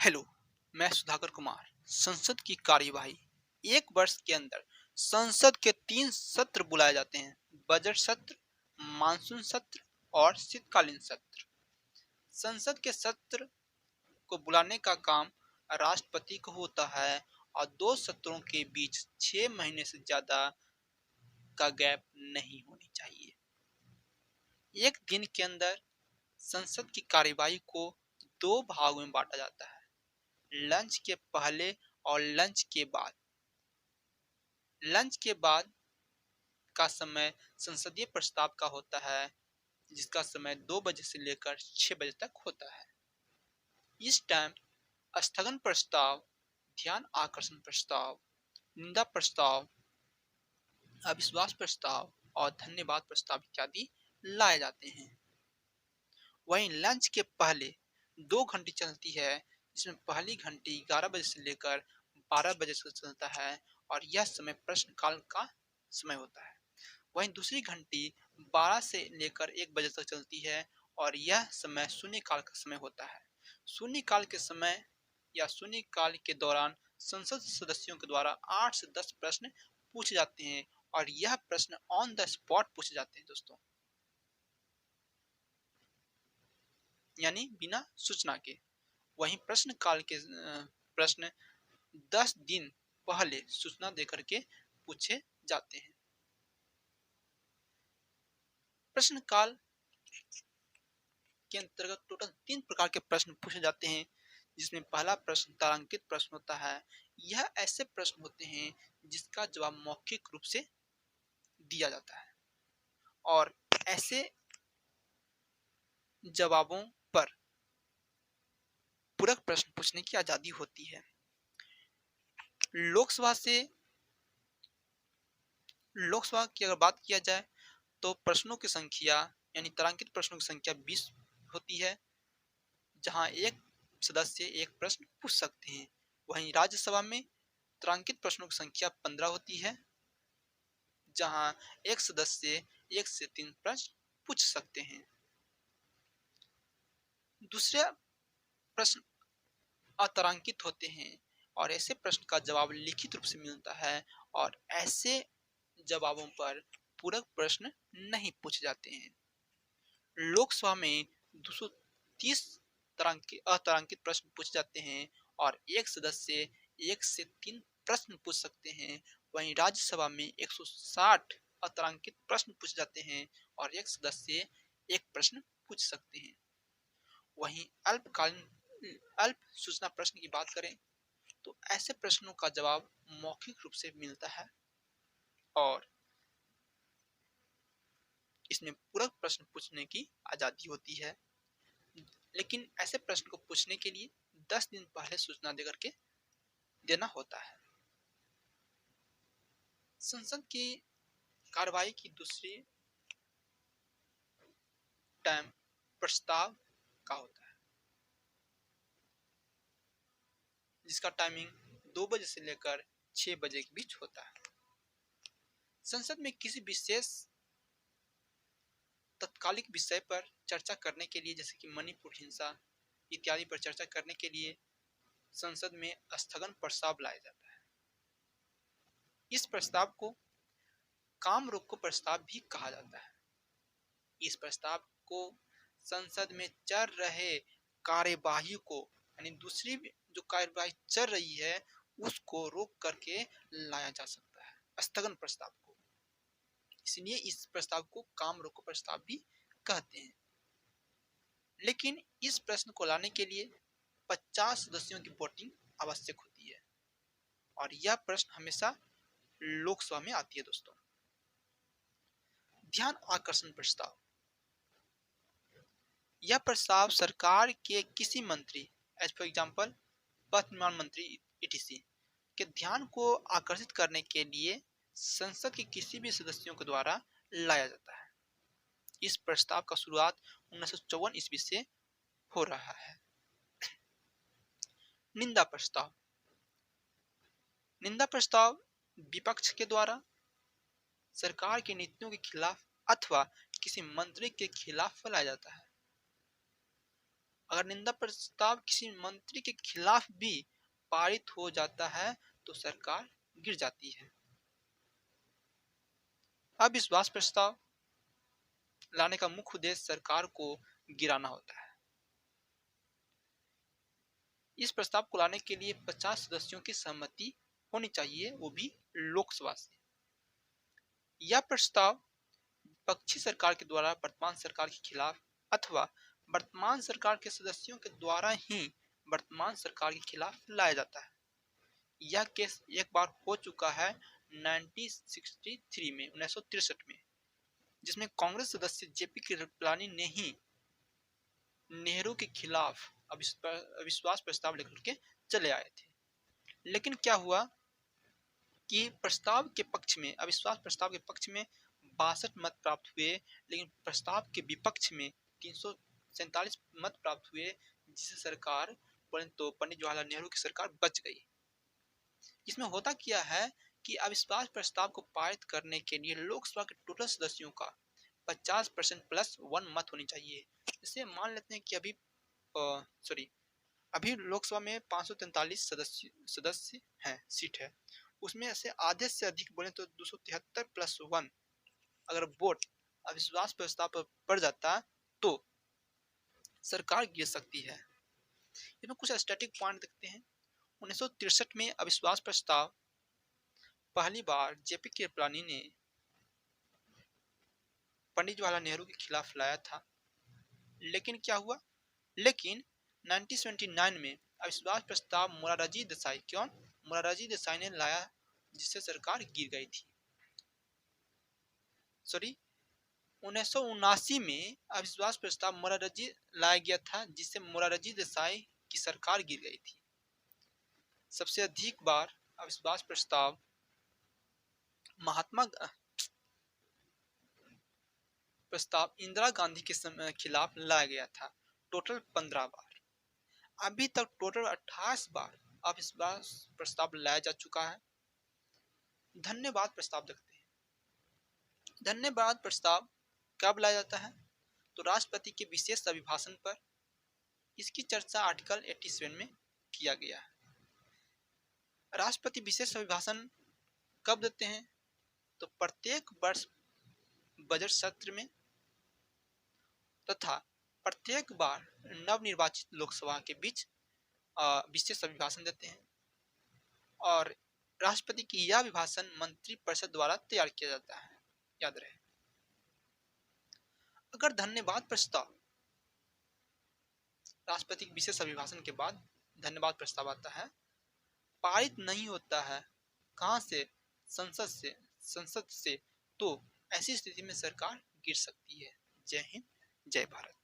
Hello, मैं सुधाकर कुमार। संसद की कार्यवाही। एक वर्ष के अंदर संसद के 3 सत्र बुलाए जाते हैं। बजट सत्र, मानसून सत्र और शीतकालीन सत्र। संसद के सत्र को बुलाने का काम राष्ट्रपति को होता है और 2 सत्रों के बीच 6 महीने से ज्यादा का गैप नहीं होनी चाहिए। एक दिन के अंदर संसद की कार्यवाही को 2 भागों में बांटा जाता है, लंच के पहले और लंच के बाद। लंच के बाद का समय संसदीय प्रस्ताव का होता है, जिसका समय 2 बजे से लेकर 6 बजे तक होता है। इस टाइम स्थगन प्रस्ताव, ध्यान आकर्षण प्रस्ताव, निंदा प्रस्ताव, अविश्वास प्रस्ताव और धन्यवाद प्रस्ताव इत्यादि लाए जाते हैं। वहीं लंच के पहले 2 घंटी चलती है, जिसमें पहली घंटी 11 बजे से लेकर 12 बजे तक चलता है और यह समय प्रश्नकाल का समय होता है। वहीं दूसरी घंटी 12 से लेकर 1 बजे तक चलती है और यह समय शून्यकाल का समय होता है। शून्यकाल के समय या शून्यकाल के दौरान संसद सदस्यों के द्वारा 8 से 10 प्रश्न पूछे जाते हैं और यह प्रश्न ऑन द स्पॉट पूछे जाते हैं दोस्तों, यानी बिना सूचना के। वहीं प्रश्नकाल के प्रश्न 10 दिन पहले सूचना देकर के पूछे जाते हैं। प्रश्नकाल के अंतर्गत टोटल 3 प्रकार के प्रश्न पूछे जाते हैं, जिसमें पहला प्रश्न तारांकित प्रश्न होता है। यह ऐसे प्रश्न होते हैं जिसका जवाब मौखिक रूप से दिया जाता है और ऐसे जवाबों पर पूरक प्रश्न पूछने की आजादी होती है। लोकसभा की अगर बात किया जाए तो प्रश्नों की संख्या यानी तारांकित प्रश्नों की संख्या 20 होती है, जहां एक सदस्य एक प्रश्न पूछ सकते हैं। वहीं राज्यसभा में तारांकित प्रश्नों की संख्या 15 होती है, जहां एक सदस्य 1 से 3 प्रश्न पूछ सकते हैं। दूसरे प्रश्न अतारांकित होते हैं और ऐसे प्रश्न का जवाब लिखित रूप से मिलता है और ऐसे जवाबों पर पूरक प्रश्न नहीं पूछे जाते हैं। लोकसभा में 230 अतारांकित प्रश्न पूछे जाते हैं और एक सदस्य 1 से 3 प्रश्न पूछ सकते हैं। वहीं राज्यसभा में 160 अतारांकित प्रश्न पूछे जाते हैं और एक सदस्य 1 प्रश्न पूछ सकते हैं। वहीं अल्प सूचना प्रश्न की बात करें तो ऐसे प्रश्नों का जवाब मौखिक रूप से मिलता है और इसमें पूरक प्रश्न पूछने की आजादी होती है, लेकिन ऐसे प्रश्न को पूछने के लिए 10 दिन पहले सूचना देकर के देना होता है। संसद की कार्रवाई की दूसरी टाइम प्रस्ताव का होता है, जिसका टाइमिंग 2 बजे से लेकर 6 बजे के बीच होता है। संसद में किसी विशेष तत्कालिक विषय पर चर्चा करने के लिए, जैसे कि मणिपुर हिंसा इत्यादि पर चर्चा करने के लिए संसद में स्थगन प्रस्ताव लाया जाता है। इस प्रस्ताव को काम रोको प्रस्ताव भी कहा जाता है। इस प्रस्ताव को संसद में चल रहे कार्यवाही को यानी दूसरी जो कार्यवाही चल रही है उसको रोक करके लाया जा सकता है, स्थगन प्रस्ताव को। इसलिए इस प्रस्ताव को काम रोको प्रस्ताव भी कहते हैं। लेकिन इस प्रश्न को लाने के लिए 50 सदस्यों की वोटिंग आवश्यक होती है और यह प्रश्न हमेशा लोकसभा में आती है दोस्तों। ध्यान आकर्षण प्रस्ताव। यह प्रस्ताव सरकार के किसी मंत्री, एज फॉर एग्जाम्पल पथ निर्माण मंत्री ईटीसी, के ध्यान को आकर्षित करने के लिए संसद के किसी भी सदस्यों के द्वारा लाया जाता है। इस प्रस्ताव का शुरुआत 1954 ईस्वी से हो रहा है। निंदा प्रस्ताव। निंदा प्रस्ताव विपक्ष के द्वारा सरकार की नीतियों के खिलाफ अथवा किसी मंत्री के खिलाफ लाया जाता है। अगर निंदा प्रस्ताव किसी मंत्री के खिलाफ भी पारित हो जाता है तो सरकार गिर जाती है। अविश्वास प्रस्ताव लाने का मुख्य उद्देश्य सरकार को गिराना होता है। इस प्रस्ताव को लाने के लिए 50 सदस्यों की सहमति होनी चाहिए, वो भी लोकसभा से। यह प्रस्ताव विपक्षी सरकार के द्वारा वर्तमान सरकार के खिलाफ अथवा वर्तमान सरकार के सदस्यों के द्वारा ही वर्तमान सरकार के खिलाफ लाया जाता है। यह केस एक बार हो चुका है 1963 में, जिसमें कांग्रेस सदस्य जेपी कृपलानी ने ही नेहरू के खिलाफ अविश्वास प्रस्ताव लेकर के चले आए थे। लेकिन क्या हुआ कि प्रस्ताव के पक्ष में, अविश्वास प्रस्ताव के पक्ष में 62 मत प्राप्त हुए, लेकिन प्रस्ताव के विपक्ष में 347 मत प्राप्त हुए, जिससे सरकार, परंतु पंडित जवाहरलाल नेहरू की सरकार बच गई। इसमें होता क्या है कि अविश्वास प्रस्ताव को पारित करने के लिए लोकसभा के टोटल सदस्यों का 50% प्लस 1 मत होनी चाहिए। इसे मान लेते हैं कि अभी लोकसभा में 543 सदस्य हैं, सीट है, उसमें से आधे से अधिक बोले तो 273 प्लस 1 अगर वोट अविश्वास प्रस्ताव पर पड़ जाता तो सरकार गिर सकती है। इसमें कुछ स्टैटिक पॉइंट देखते हैं। 1963 में अविश्वास प्रस्ताव पहली बार जेपी कृपलानी ने पंडित जवाहरलाल नेहरू के खिलाफ लाया था। लेकिन क्या हुआ, लेकिन 1979 में अविश्वास प्रस्ताव मोरारजी देसाई ने लाया, जिससे सरकार गिर गई थी। 1979 में अविश्वास प्रस्ताव मोरारजी लाया गया था, जिससे मोरारजी देसाई की सरकार गिर गई थी। सबसे अधिक बार अविश्वास प्रस्ताव इंदिरा गांधी के खिलाफ लाया गया था, टोटल 15 बार। अभी तक टोटल 28 बार अविश्वास प्रस्ताव लाया जा चुका है। धन्यवाद प्रस्ताव देखते हैं। धन्यवाद प्रस्ताव कब लाया जाता है, तो राष्ट्रपति के विशेष अभिभाषण पर। इसकी चर्चा आर्टिकल 87 में किया गया है। राष्ट्रपति विशेष अभिभाषण कब देते हैं, तो प्रत्येक वर्ष बजट सत्र में तथा प्रत्येक बार नवनिर्वाचित लोकसभा के बीच विशेष अभिभाषण देते हैं। और राष्ट्रपति की यह अभिभाषण मंत्रिपरिषद द्वारा तैयार किया जाता है, याद रहे। अगर धन्यवाद प्रस्ताव, राष्ट्रपति के विशेष अभिभाषण के बाद धन्यवाद प्रस्ताव आता है, पारित नहीं होता है, कहां से, संसद से, तो ऐसी स्थिति में सरकार गिर सकती है। जय हिंद, जय भारत।